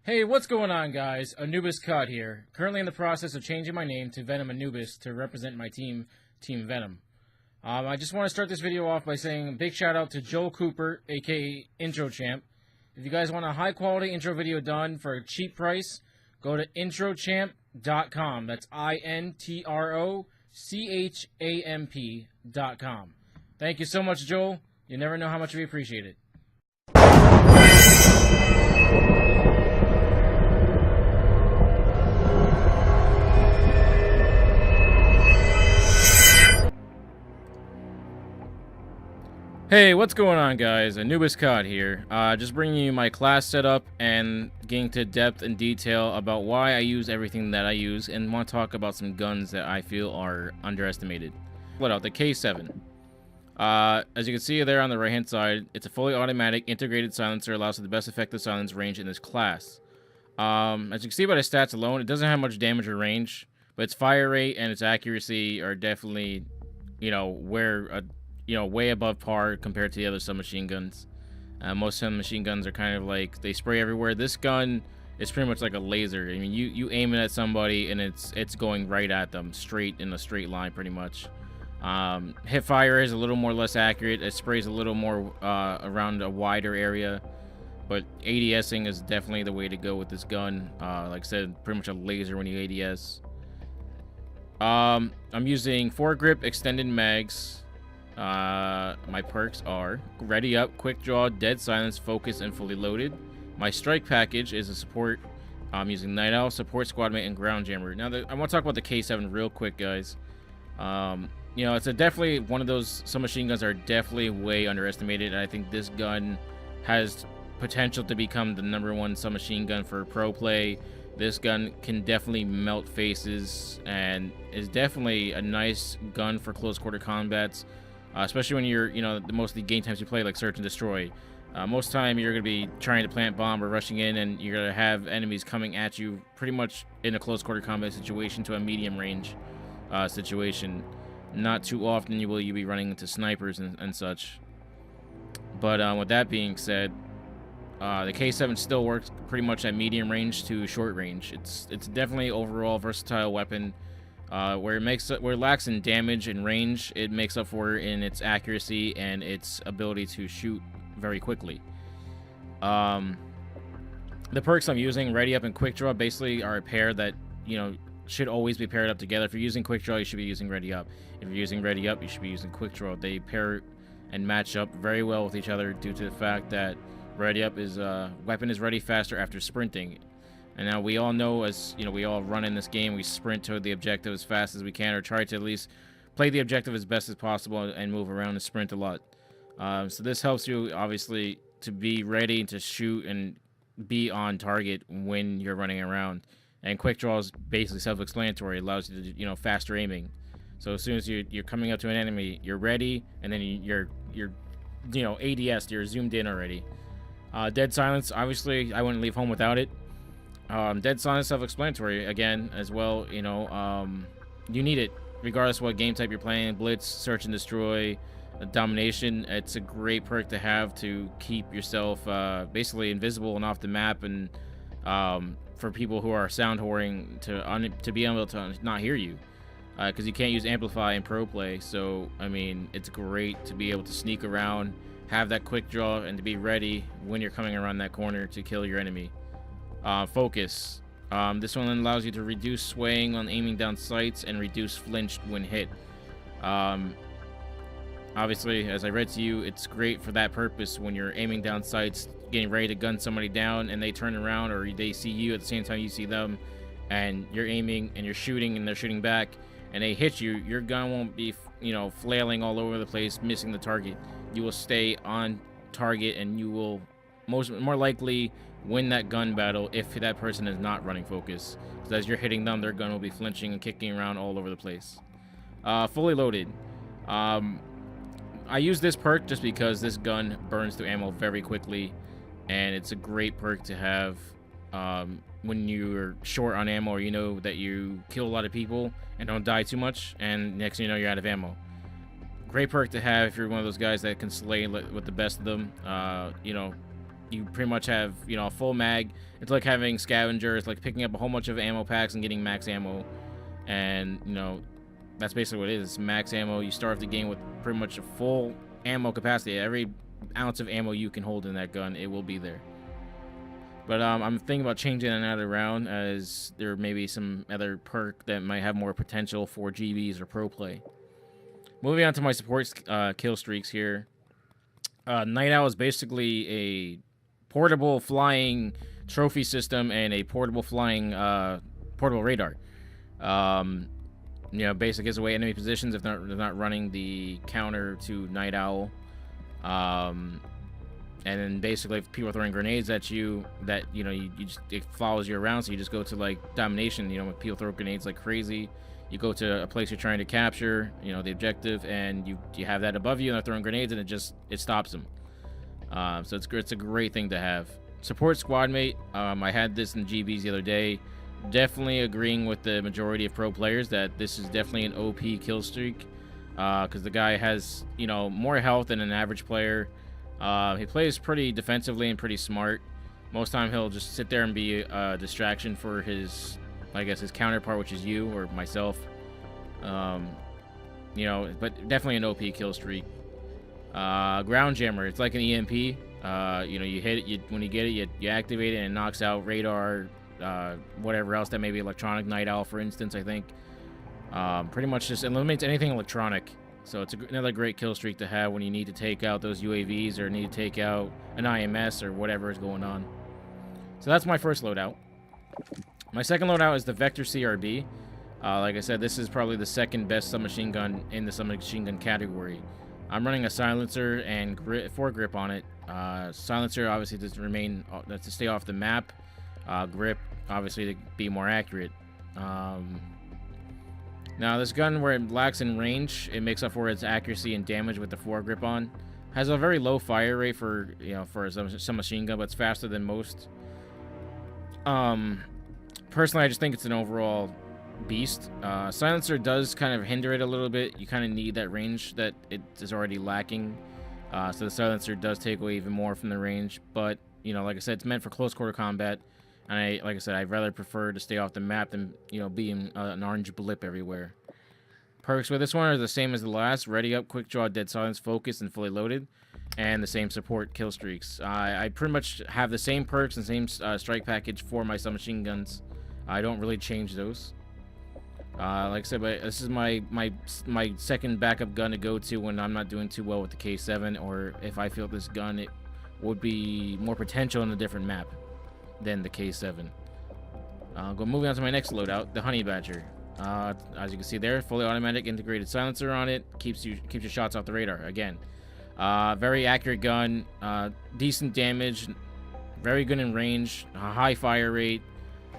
Hey, what's going on, guys? Anubis Cod here. Currently in the process of changing my name to Venom Anubis to represent my team, Team Venom. I just want to start this video off by saying a big shout out to Joel Cooper, aka Intro Champ. If you guys want a high quality intro video done for a cheap price, go to introchamp.com. That's INTROCHAMP.com. Thank you so much, Joel. You never know how much we appreciate it. Hey, what's going on, guys? Anubis Cod here. Just bringing you my class setup and getting to depth and detail about why I use everything that I use, and want to talk about some guns that I feel are underestimated. What out? The K7. As you can see there on the right hand side, it's a fully automatic integrated silencer, allows for the best effective silence range in this class. As you can see by the stats alone, it doesn't have much damage or range, but its fire rate and its accuracy are definitely, way above par compared to the other submachine guns. Most submachine guns are kind of like, they spray everywhere. This gun is pretty much like a laser. I mean, you aim it at somebody and it's going right at them, straight in a straight line pretty much. Hip fire is a little more less accurate. It sprays a little more around a wider area, but ADSing is definitely the way to go with this gun. Like I said, pretty much a laser when you ADS. I'm using foregrip extended mags. My perks are ready up, quick draw, dead silence, focus, and fully loaded. My strike package is a support. I'm using Night Owl, support squad mate, and ground jammer. Now I want to talk about the K7 real quick, guys. It's definitely one of those submachine guns that are definitely way underestimated, and I think this gun has potential to become the #1 submachine gun for pro play. This gun can definitely melt faces and is definitely a nice gun for close quarter combats. Especially when you're, most of the game times you play, like Search and Destroy. Most time you're going to be trying to plant bomb or rushing in, and you're going to have enemies coming at you pretty much in a close quarter combat situation to a medium range situation. Not too often will you be running into snipers and such. But with that being said, the K7 still works pretty much at medium range to short range. It's definitely overall versatile weapon. Where it lacks in damage and range, it makes up for in its accuracy and its ability to shoot very quickly. The perks I'm using, Ready Up and Quick Draw, basically are a pair that, should always be paired up together. If you're using Quick Draw, you should be using Ready Up. If you're using Ready Up, you should be using Quick Draw. They pair and match up very well with each other due to the fact that Ready Up is weapon is ready faster after sprinting. And now we all know, as we all run in this game, we sprint to the objective as fast as we can, or try to at least play the objective as best as possible and move around and sprint a lot. So this helps you, obviously, to be ready to shoot and be on target when you're running around. And Quick Draw is basically self-explanatory. It allows you to, faster aiming. So as soon as you're coming up to an enemy, you're ready, and then you're ADS, you're zoomed in already. Dead Silence, obviously, I wouldn't leave home without it. Dead Silence, self-explanatory again as well. You need it regardless of what game type you're playing. Blitz, Search and Destroy, Domination. It's a great perk to have to keep yourself basically invisible and off the map, and for people who are sound whoring to be able to not hear you, because you can't use Amplify in pro play. So I mean, it's great to be able to sneak around, have that quick draw, and to be ready when you're coming around that corner to kill your enemy. Focus. This one allows you to reduce swaying on aiming down sights and reduce flinch when hit. Obviously, as I read to you, it's great for that purpose when you're aiming down sights, getting ready to gun somebody down, and they turn around or they see you at the same time you see them, and you're aiming and you're shooting and they're shooting back, and they hit you. Your gun won't be, flailing all over the place, missing the target. You will stay on target, and you will more likely win that gun battle if that person is not running focus, because as you're hitting them, their gun will be flinching and kicking around all over the place. Fully loaded. I use this perk just because this gun burns through ammo very quickly, and it's a great perk to have when you're short on ammo, or that you kill a lot of people and don't die too much, and next thing you know, you're out of ammo. Great perk to have if you're one of those guys that can slay with the best of them. you pretty much have, you know, a full mag. It's like having scavengers, like picking up a whole bunch of ammo packs and getting max ammo. And, you know, that's basically what it is. It's max ammo. You start off the game with pretty much a full ammo capacity. Every ounce of ammo you can hold in that gun, it will be there. But I'm thinking about changing that around, as there may be some other perk that might have more potential for GBs or pro play. Moving on to my support kill streaks here. Night Owl is basically a portable flying trophy system and a portable flying portable radar. You know, basically gives away enemy positions if they're not running the counter to Night Owl. And then basically if people are throwing grenades at you, that, you know, you just, it follows you around, so you just go to like domination. You know, when people throw grenades like crazy, you go to a place you're trying to capture, you know, the objective, and you have that above you, and they're throwing grenades, and it stops them. So it's a great thing to have. Support squad mate. I had this in GBs the other day. Definitely agreeing with the majority of pro players that this is definitely an OP kill streak, because the guy has, you know, more health than an average player. He plays pretty defensively and pretty smart. Most time he'll just sit there and be a distraction for his, I guess, his counterpart, which is you or myself. You know, but definitely an OP kill streak. Ground jammer, it's like an EMP. You know, you hit it, when you get it, you activate it, and it knocks out radar, whatever else that may be electronic. Night Owl, for instance, I think. Pretty much just eliminates anything electronic. So it's another great kill streak to have when you need to take out those UAVs or need to take out an IMS or whatever is going on. So that's my first loadout. My second loadout is the Vector CRB. Like I said, this is probably the second best submachine gun in the submachine gun category. I'm running a silencer and foregrip on it. Silencer obviously to stay off the map. Grip obviously to be more accurate. Now this gun, where it lacks in range, it makes up for its accuracy and damage with the foregrip on. Has a very low fire rate for, you know, for some machine gun, but it's faster than most. Personally, I just think it's an overall beast. Silencer does kind of hinder it a little bit. You kind of need that range that it is already lacking. So the silencer does take away even more from the range. But, you know, like I said, it's meant for close quarter combat. And like I said, I'd rather prefer to stay off the map than, you know, being an orange blip everywhere. Perks with this one are the same as the last: ready up, quick draw, dead silence, focus, and fully loaded, and the same support kill streaks. I pretty much have the same perks and same strike package for my submachine guns. I don't really change those. Like I said, but this is my second backup gun to go to when I'm not doing too well with the K7, or if I feel this gun it would be more potential in a different map than the K7. Moving on to my next loadout, the Honey Badger. As you can see there, fully automatic integrated silencer on it, keeps your shots off the radar. Again, very accurate gun, decent damage, very good in range, a high fire rate,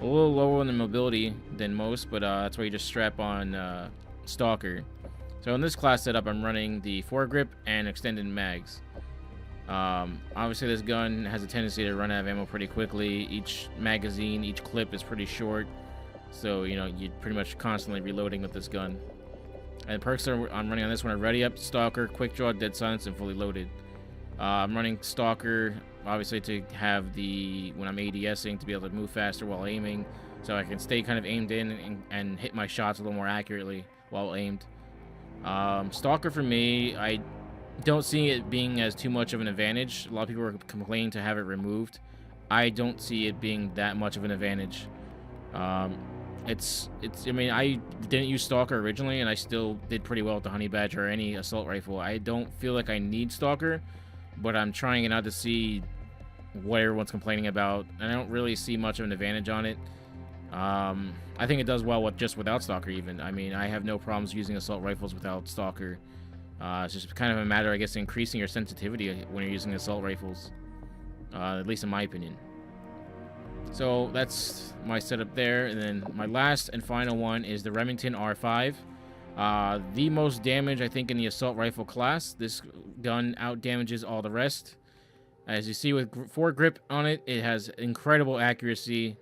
a little lower in the mobility than most, but that's why you just strap on Stalker. So in this class setup, I'm running the foregrip and extended mags. Obviously this gun has a tendency to run out of ammo pretty quickly. Each magazine, each clip is pretty short, so you know you're pretty much constantly reloading with this gun. And perks I'm running on this one are ready up, Stalker, quick draw, dead silence, and fully loaded. I'm running Stalker obviously to have when I'm ADSing, to be able to move faster while aiming, so I can stay kind of aimed in and hit my shots a little more accurately while aimed. Stalker for me, I don't see it being as too much of an advantage. A lot of people are complaining to have it removed. I don't see it being that much of an advantage. I mean, I didn't use Stalker originally, and I still did pretty well with the Honey Badger or any assault rifle. I don't feel like I need Stalker, but I'm trying it out to see what everyone's complaining about, and I don't really see much of an advantage on it. I think it does well without Stalker even. I mean, I have no problems using assault rifles without Stalker. It's just kind of a matter, I guess, increasing your sensitivity when you're using assault rifles, at least in my opinion. So that's my setup there, and then my last and final one is the Remington R5. The most damage, I think, in the assault rifle class. This gun out damages all the rest. As you see with foregrip on it, it has incredible accuracy.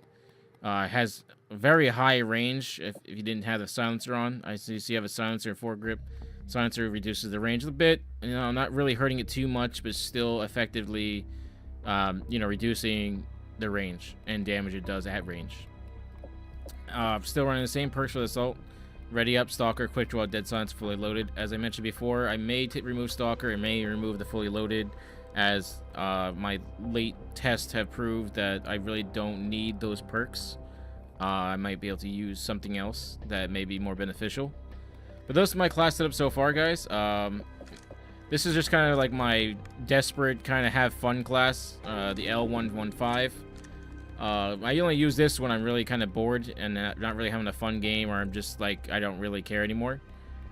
Has very high range if you didn't have the silencer on. I see you have a silencer and foregrip. Silencer reduces the range a bit, you know, not really hurting it too much, but still effectively you know, reducing the range and damage it does at range. Still running the same perks for the Assault. Ready Up, Stalker, Quick Draw, Dead Silence, fully loaded. As I mentioned before, I may remove Stalker, I may remove the fully loaded, as my late tests have proved that I really don't need those perks. I might be able to use something else that may be more beneficial. But those are my class setup so far, guys. This is just kind of like my desperate kind of have fun class, the L115. I only use this when I'm really kind of bored and not really having a fun game, or I'm just like, I don't really care anymore.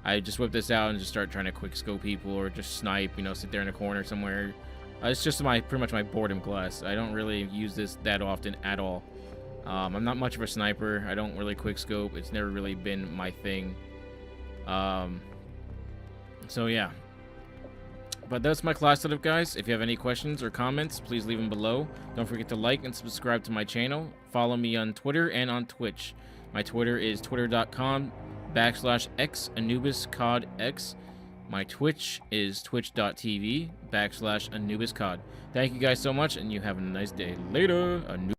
I just whip this out and just start trying to quick scope people or just snipe, you know, sit there in a corner somewhere. It's just pretty much my boredom class. I don't really use this that often at all. I'm not much of a sniper. I don't really quick scope. It's never really been my thing. So yeah. But that's my class setup, guys. If you have any questions or comments, please leave them below. Don't forget to like and subscribe to my channel. Follow me on Twitter and on Twitch. My Twitter is twitter.com/x AnubisCODX. My Twitch is twitch.tv/AnubisCOD. Thank you guys so much, and you have a nice day. Later.